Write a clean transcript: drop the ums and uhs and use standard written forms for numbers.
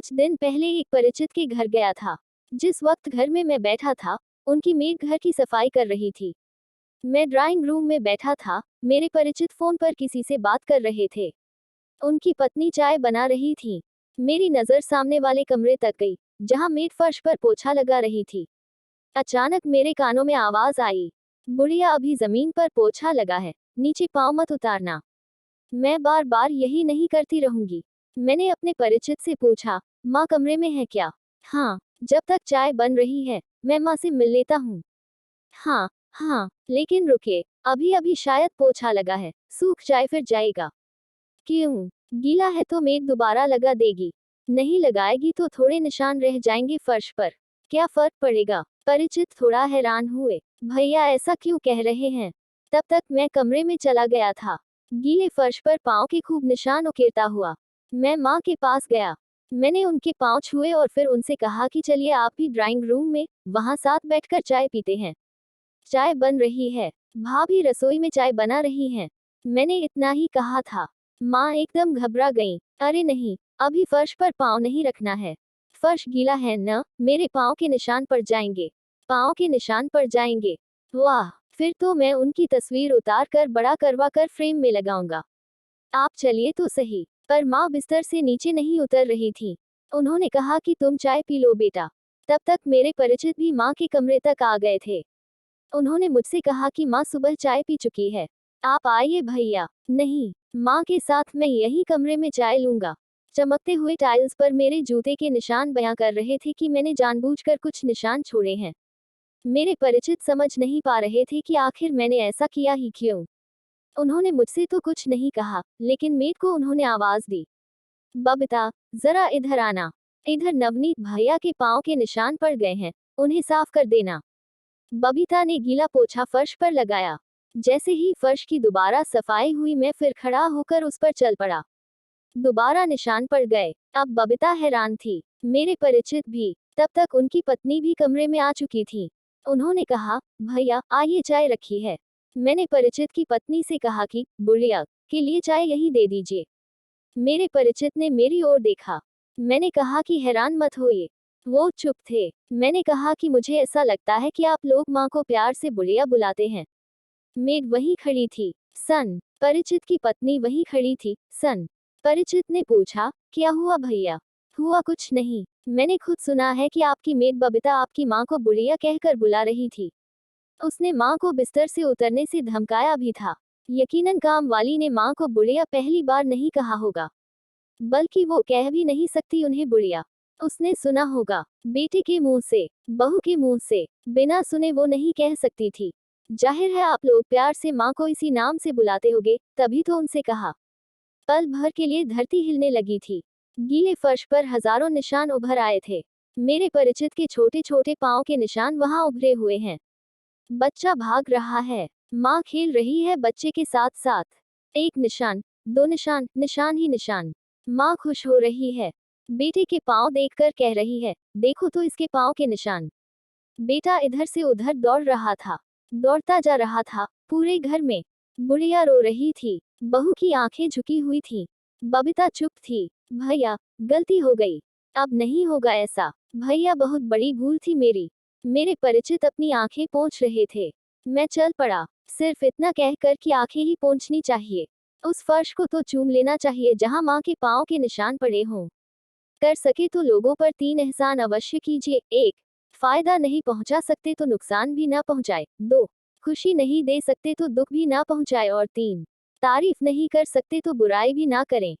कुछ दिन पहले एक परिचित के घर गया था। जिस वक्त घर में मैं बैठा था, उनकी मेड घर की सफाई कर रही थी। मैं ड्राइंग रूम में बैठा था। मेरे परिचित फोन पर किसी से बात कर रहे थे। उनकी पत्नी चाय बना रही थी। मेरी नजर सामने वाले कमरे तक गई, जहां मेड फर्श पर पोछा लगा रही थी। अचानक मेरे कानों में आवाज आई, बुढ़िया अभी जमीन पर पोछा लगा है, नीचे पाँव मत उतारना। मैं बार बार यही नहीं करती रहूंगी। मैंने अपने परिचित से पूछा, माँ कमरे में है क्या? हाँ, जब तक चाय बन रही है मैं माँ से मिल लेता हूँ। हाँ, हाँ, लेकिन रुकिए, अभी अभी शायद पोछा लगा है, सूख जाए फिर जाएगा। क्यों? गीला है तो मेड दोबारा लगा देगी। नहीं लगाएगी तो थोड़े निशान रह जाएंगे फर्श पर। क्या फर्क पड़ेगा? परिचित थोड़ा हैरान हुए। भैया ऐसा क्यों कह रहे हैं? तब तक मैं कमरे में चला गया था, गीले फर्श पर पाँव के खूब निशान उकेरता हुआ। मैं माँ के पास गया। मैंने उनके पाँव छुए और फिर उनसे कहा कि चलिए आप भी ड्राइंग रूम में, वहाँ साथ बैठकर चाय पीते हैं। चाय बन रही है, भाभी रसोई में चाय बना रही हैं। मैंने इतना ही कहा था। माँ एकदम घबरा गईं। अरे नहीं, अभी फर्श पर पाँव नहीं रखना है। फर्श गीला है न, मेरे पाँव के निशान पड़ जाएंगे। पाँव के निशान पड़ जाएंगे। वाह, फिर तो मैं उनकी तस्वीर उतार कर बड़ा करवा कर फ्रेम में लगाऊंगा। आप चलिए तो सही। पर माँ बिस्तर से नीचे नहीं उतर रही थी। उन्होंने कहा कि तुम चाय पी लो बेटा। तब तक मेरे परिचित भी माँ के कमरे तक आ गए थे। उन्होंने मुझसे कहा कि माँ सुबह चाय पी चुकी है, आप आइए भैया। नहीं, माँ के साथ मैं यही कमरे में चाय लूंगा। चमकते हुए टाइल्स पर मेरे जूते के निशान बयां कर रहे थे कि मैंने जानबूझकर कुछ निशान छोड़े हैं। मेरे परिचित समझ नहीं पा रहे थे कि आखिर मैंने ऐसा किया ही क्यों। उन्होंने मुझसे तो कुछ नहीं कहा, लेकिन मेड को उन्होंने आवाज दी, बबीता, जरा इधर आना। इधर नवनीत भैया के पाँव के निशान पड़ गए हैं, उन्हें साफ कर देना। बबीता ने गीला पोछा फर्श पर लगाया। जैसे ही फर्श की दोबारा सफाई हुई मैं फिर खड़ा होकर उस पर चल पड़ा। दोबारा निशान पड़ गए। अब बबीता हैरान थी, मेरे परिचित भी। तब तक उनकी पत्नी भी कमरे में आ चुकी थी। उन्होंने कहा, भैया आइए चाय रखी है। मैंने परिचित की पत्नी से कहा कि बुढ़िया के लिए चाय यहीं दे दीजिए। मेरे परिचित ने मेरी ओर देखा। मैंने कहा कि हैरान मत होइए। वो चुप थे। मैंने कहा कि मुझे ऐसा लगता है कि आप लोग माँ को प्यार से बुढ़िया बुलाते हैं। मेड वहीं खड़ी थी। सन। परिचित की पत्नी वहीं खड़ी थी। सन। परिचित ने पूछा, क्या हुआ भैया? हुआ कुछ नहीं, मैंने खुद सुना है कि आपकी मेड बबीता आपकी माँ को बुढ़िया कहकर बुला रही थी। उसने माँ को बिस्तर से उतरने से धमकाया भी था। यकीनन काम वाली ने माँ को बुढ़िया पहली बार नहीं कहा होगा, बल्कि वो कह भी नहीं सकती उन्हें बुढ़िया। उसने सुना होगा बेटे के मुंह से, बहू के मुंह से, बिना सुने वो नहीं कह सकती थी। जाहिर है आप लोग प्यार से माँ को इसी नाम से बुलाते होगे, तभी तो उनसे कहा। पल भर के लिए धरती हिलने लगी थी। गीले फर्श पर हजारों निशान उभर आए थे। मेरे परिचित के छोटे छोटे पाँव के निशान वहां उभरे हुए हैं। बच्चा भाग रहा है, माँ खेल रही है बच्चे के साथ साथ। एक निशान, दो निशान, निशान ही निशान। माँ खुश हो रही है। बेटे के पाँव देखकर कह रही है, देखो तो इसके पाँव के निशान। बेटा इधर से उधर दौड़ रहा था, दौड़ता जा रहा था पूरे घर में। बुढ़िया रो रही थी, बहू की आंखें झुकी हुई थी। बबीता चुप थी। भैया, गलती हो गई, अब नहीं होगा ऐसा। भैया बहुत बड़ी भूल थी मेरी। मेरे परिचित अपनी आंखें पोंछ रहे थे। मैं चल पड़ा, सिर्फ इतना कहकर कि आंखें ही पोंछनी चाहिए। उस फर्श को तो चूम लेना चाहिए जहां माँ के पाँव के निशान पड़े हों। कर सके तो लोगों पर 3 एहसान अवश्य कीजिए। 1, फायदा नहीं पहुंचा सकते तो नुकसान भी ना पहुंचाए। 2, खुशी नहीं दे सकते तो दुख भी ना पहुंचाए। और 3, तारीफ नहीं कर सकते तो बुराई भी ना करें।